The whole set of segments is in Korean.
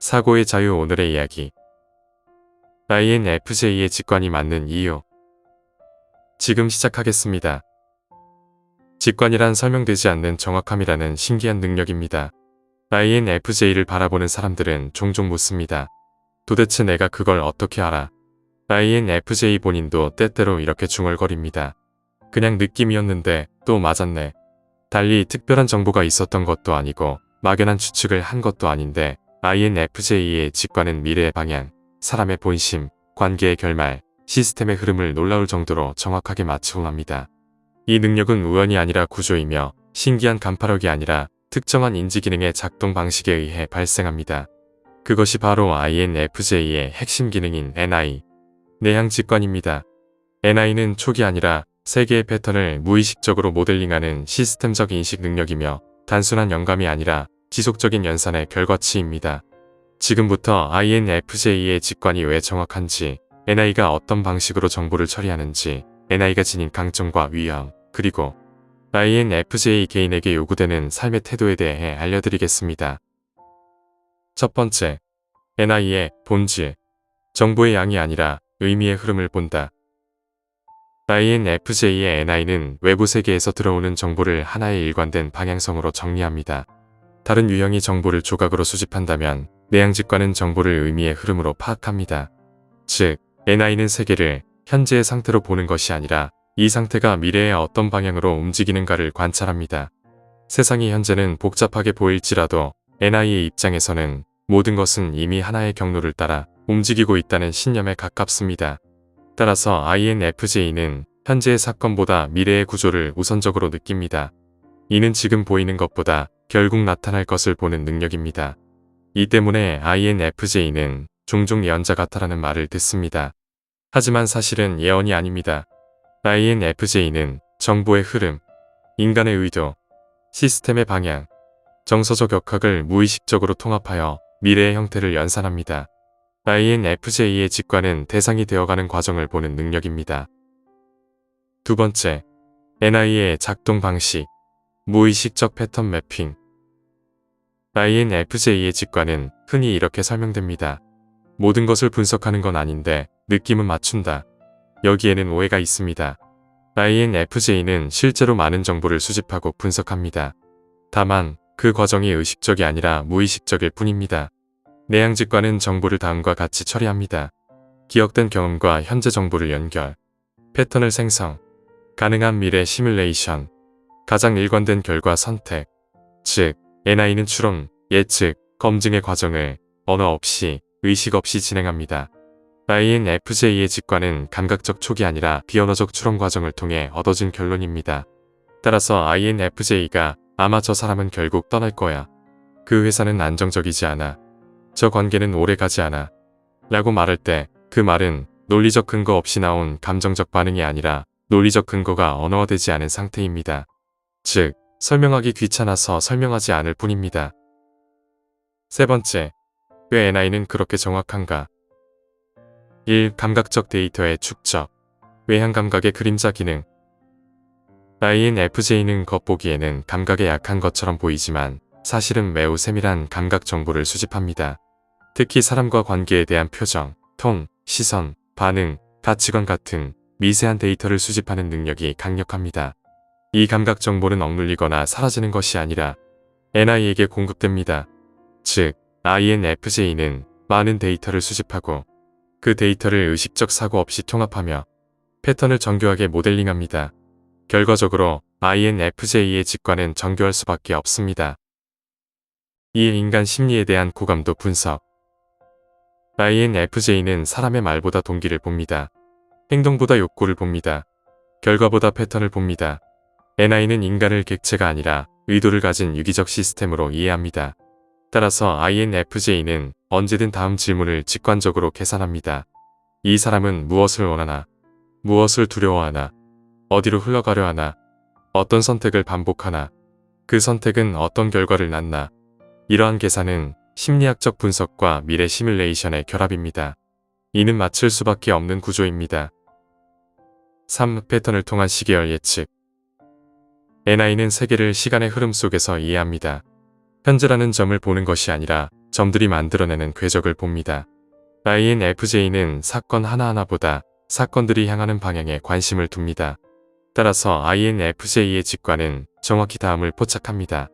사고의 자유 오늘의 이야기. INFJ의 직관이 맞는 이유. 지금 시작하겠습니다. 직관이란 설명되지 않는 정확함이라는 신기한 능력입니다. INFJ를 바라보는 사람들은 종종 묻습니다. 도대체 내가 그걸 어떻게 알아? INFJ 본인도 때때로 이렇게 중얼거립니다. 그냥 느낌이었는데 또 맞았네. 달리 특별한 정보가 있었던 것도 아니고 막연한 추측을 한 것도 아닌데 INFJ의 직관은 미래의 방향, 사람의 본심, 관계의 결말, 시스템의 흐름을 놀라울 정도로 정확하게 맞추고 합니다. 이 능력은 우연이 아니라 구조이며 신기한 간파력이 아니라 특정한 인지기능의 작동 방식에 의해 발생합니다. 그것이 바로 INFJ의 핵심 기능인 NI, 내향 직관입니다. NI는 촉이 아니라 세계의 패턴을 무의식적으로 모델링하는 시스템적 인식 능력이며 단순한 영감이 아니라 지속적인 연산의 결과치입니다. 지금부터 INFJ의 직관이 왜 정확한지, NI가 어떤 방식으로 정보를 처리하는지, NI가 지닌 강점과 위험, 그리고 INFJ 개인에게 요구되는 삶의 태도에 대해 알려드리겠습니다. 첫 번째, NI의 본질. 정보의 양이 아니라 의미의 흐름을 본다. INFJ의 NI는 외부 세계에서 들어오는 정보를 하나의 일관된 방향성으로 정리합니다. 다른 유형이 정보를 조각으로 수집한다면 내향 직관은 정보를 의미의 흐름으로 파악합니다. 즉, NI는 세계를 현재의 상태로 보는 것이 아니라 이 상태가 미래에 어떤 방향으로 움직이는가를 관찰합니다. 세상이 현재는 복잡하게 보일지라도 NI의 입장에서는 모든 것은 이미 하나의 경로를 따라 움직이고 있다는 신념에 가깝습니다. 따라서 INFJ는 현재의 사건보다 미래의 구조를 우선적으로 느낍니다. 이는 지금 보이는 것보다 결국 나타날 것을 보는 능력입니다. 이 때문에 INFJ는 종종 예언자 같다라는 말을 듣습니다. 하지만 사실은 예언이 아닙니다. INFJ는 정보의 흐름, 인간의 의도, 시스템의 방향, 정서적 역학을 무의식적으로 통합하여 미래의 형태를 연산합니다. INFJ의 직관은 대상이 되어가는 과정을 보는 능력입니다. 두 번째, NI의 작동 방식, 무의식적 패턴 매핑. INFJ의 직관은 흔히 이렇게 설명됩니다. 모든 것을 분석하는 건 아닌데 느낌은 맞춘다. 여기에는 오해가 있습니다. INFJ는 실제로 많은 정보를 수집하고 분석합니다. 다만 그 과정이 의식적이 아니라 무의식적일 뿐입니다. 내향 직관은 정보를 다음과 같이 처리합니다. 기억된 경험과 현재 정보를 연결, 패턴을 생성, 가능한 미래 시뮬레이션, 가장 일관된 결과 선택. 즉, NI는 추론, 예측, 검증의 과정을 언어 없이, 의식 없이 진행합니다. INFJ의 직관은 감각적 촉이 아니라 비언어적 추론 과정을 통해 얻어진 결론입니다. 따라서 INFJ가 아마 저 사람은 결국 떠날 거야. 그 회사는 안정적이지 않아. 저 관계는 오래 가지 않아. 라고 말할 때 그 말은 논리적 근거 없이 나온 감정적 반응이 아니라 논리적 근거가 언어화되지 않은 상태입니다. 즉, 설명하기 귀찮아서 설명하지 않을 뿐입니다. 세 번째, 왜 NI는 그렇게 정확한가? 1. 감각적 데이터의 축적, 외향 감각의 그림자 기능. INFJ는 겉보기에는 감각에 약한 것처럼 보이지만 사실은 매우 세밀한 감각 정보를 수집합니다. 특히 사람과 관계에 대한 표정, 톤, 시선, 반응, 가치관 같은 미세한 데이터를 수집하는 능력이 강력합니다. 이 감각 정보는 억눌리거나 사라지는 것이 아니라 NI에게 공급됩니다. 즉, INFJ는 많은 데이터를 수집하고 그 데이터를 의식적 사고 없이 통합하며 패턴을 정교하게 모델링합니다. 결과적으로 INFJ의 직관은 정교할 수밖에 없습니다. 2. 인간 심리에 대한 고감도 분석. INFJ는 사람의 말보다 동기를 봅니다. 행동보다 욕구를 봅니다. 결과보다 패턴을 봅니다. NI는 인간을 객체가 아니라 의도를 가진 유기적 시스템으로 이해합니다. 따라서 INFJ는 언제든 다음 질문을 직관적으로 계산합니다. 이 사람은 무엇을 원하나? 무엇을 두려워하나? 어디로 흘러가려 하나? 어떤 선택을 반복하나? 그 선택은 어떤 결과를 낳나? 이러한 계산은 심리학적 분석과 미래 시뮬레이션의 결합입니다. 이는 맞출 수밖에 없는 구조입니다. 3. 패턴을 통한 시계열 예측. NI는 세계를 시간의 흐름 속에서 이해합니다. 현재라는 점을 보는 것이 아니라 점들이 만들어내는 궤적을 봅니다. INFJ는 사건 하나하나보다 사건들이 향하는 방향에 관심을 둡니다. 따라서 INFJ의 직관은 정확히 다음을 포착합니다.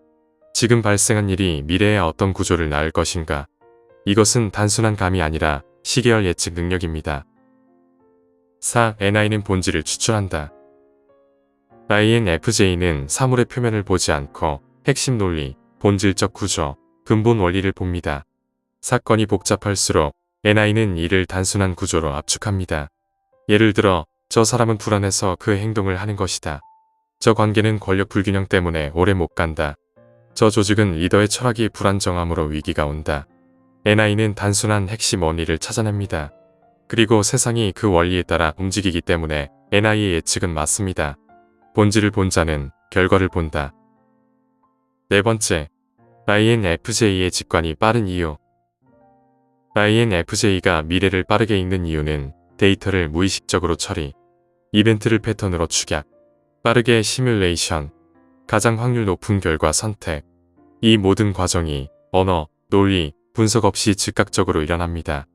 지금 발생한 일이 미래에 어떤 구조를 낳을 것인가? 이것은 단순한 감이 아니라 시계열 예측 능력입니다. 4. NI는 본질을 추출한다. INFJ는 사물의 표면을 보지 않고 핵심 논리, 본질적 구조, 근본 원리를 봅니다. 사건이 복잡할수록 NI는 이를 단순한 구조로 압축합니다. 예를 들어 저 사람은 불안해서 그 행동을 하는 것이다. 저 관계는 권력 불균형 때문에 오래 못 간다. 저 조직은 리더의 철학이 불안정함으로 위기가 온다. NI는 단순한 핵심 원리를 찾아냅니다. 그리고 세상이 그 원리에 따라 움직이기 때문에 NI의 예측은 맞습니다. 본질을 본 자는 결과를 본다. 네 번째, INFJ의 직관이 빠른 이유. INFJ가 미래를 빠르게 읽는 이유는 데이터를 무의식적으로 처리, 이벤트를 패턴으로 축약, 빠르게 시뮬레이션, 가장 확률 높은 결과 선택. 이 모든 과정이 언어, 논리, 분석 없이 즉각적으로 일어납니다.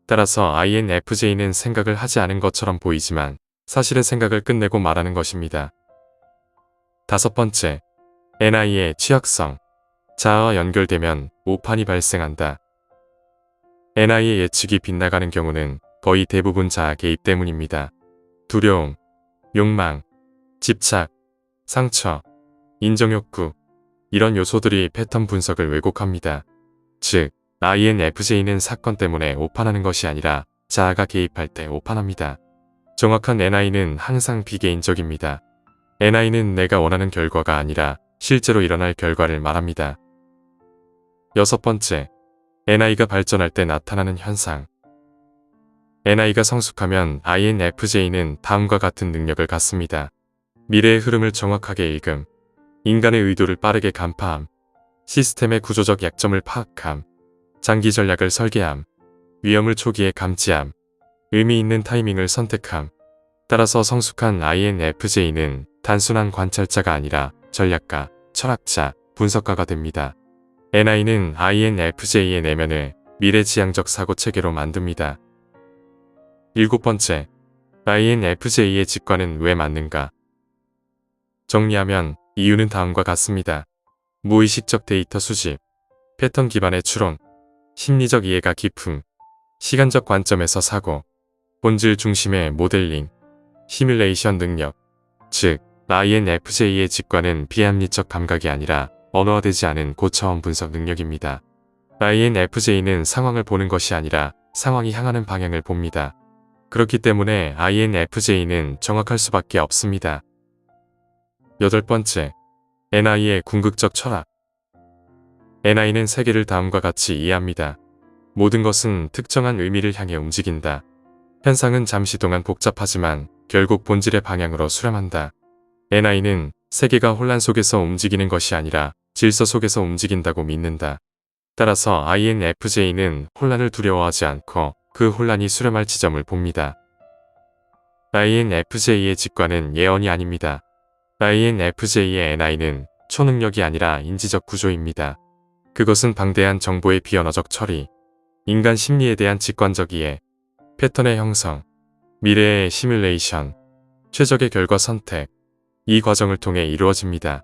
따라서 INFJ는 생각을 하지 않은 것처럼 보이지만 사실은 생각을 끝내고 말하는 것입니다. 다섯 번째, NI의 취약성. 자아와 연결되면 오판이 발생한다. NI의 예측이 빗나가는 경우는 거의 대부분 자아 개입 때문입니다. 두려움, 욕망, 집착, 상처, 인정욕구, 이런 요소들이 패턴 분석을 왜곡합니다. 즉, INFJ는 사건 때문에 오판하는 것이 아니라 자아가 개입할 때 오판합니다. 정확한 NI는 항상 비개인적입니다. NI는 내가 원하는 결과가 아니라 실제로 일어날 결과를 말합니다. 여섯 번째, NI가 발전할 때 나타나는 현상. NI가 성숙하면 INFJ는 다음과 같은 능력을 갖습니다. 미래의 흐름을 정확하게 읽음, 인간의 의도를 빠르게 간파함, 시스템의 구조적 약점을 파악함, 장기 전략을 설계함, 위험을 초기에 감지함, 의미 있는 타이밍을 선택함. 따라서 성숙한 INFJ는 단순한 관찰자가 아니라 전략가, 철학자, 분석가가 됩니다. NI는 INFJ의 내면을 미래지향적 사고체계로 만듭니다. 일곱 번째, INFJ의 직관은 왜 맞는가? 정리하면 이유는 다음과 같습니다. 무의식적 데이터 수집, 패턴 기반의 추론, 심리적 이해가 깊음, 시간적 관점에서 사고, 본질 중심의 모델링, 시뮬레이션 능력. 즉, INFJ의 직관은 비합리적 감각이 아니라 언어화되지 않은 고차원 분석 능력입니다. INFJ는 상황을 보는 것이 아니라 상황이 향하는 방향을 봅니다. 그렇기 때문에 INFJ는 정확할 수밖에 없습니다. 여덟 번째, NI의 궁극적 철학. NI는 세계를 다음과 같이 이해합니다. 모든 것은 특정한 의미를 향해 움직인다. 현상은 잠시 동안 복잡하지만 결국 본질의 방향으로 수렴한다. NI는 세계가 혼란 속에서 움직이는 것이 아니라 질서 속에서 움직인다고 믿는다. 따라서 INFJ는 혼란을 두려워하지 않고 그 혼란이 수렴할 지점을 봅니다. INFJ의 직관은 예언이 아닙니다. INFJ의 NI는 초능력이 아니라 인지적 구조입니다. 그것은 방대한 정보의 비언어적 처리, 인간 심리에 대한 직관적 이해, 패턴의 형성, 미래의 시뮬레이션, 최적의 결과 선택, 이 과정을 통해 이루어집니다.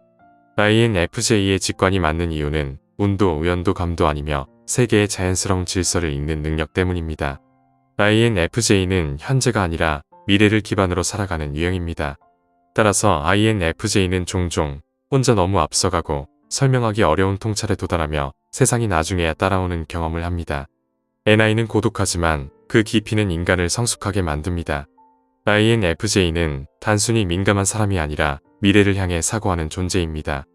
INFJ의 직관이 맞는 이유는 운도 우연도 감도 아니며 세계의 자연스러운 질서를 읽는 능력 때문입니다. INFJ는 현재가 아니라 미래를 기반으로 살아가는 유형입니다. 따라서 INFJ는 종종 혼자 너무 앞서가고 설명하기 어려운 통찰에 도달하며 세상이 나중에야 따라오는 경험을 합니다. NI는 고독하지만 그 깊이는 인간을 성숙하게 만듭니다. INFJ는 단순히 민감한 사람이 아니라 미래를 향해 사고하는 존재입니다.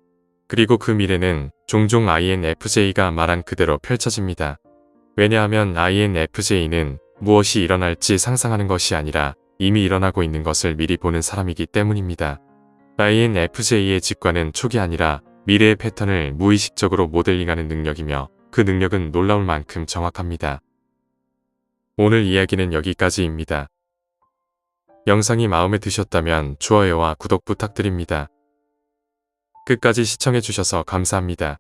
그리고 그 미래는 종종 INFJ가 말한 그대로 펼쳐집니다. 왜냐하면 INFJ는 무엇이 일어날지 상상하는 것이 아니라 이미 일어나고 있는 것을 미리 보는 사람이기 때문입니다. INFJ의 직관은 촉이 아니라 미래의 패턴을 무의식적으로 모델링하는 능력이며 그 능력은 놀라울 만큼 정확합니다. 오늘 이야기는 여기까지입니다. 영상이 마음에 드셨다면 좋아요와 구독 부탁드립니다. 끝까지 시청해주셔서 감사합니다.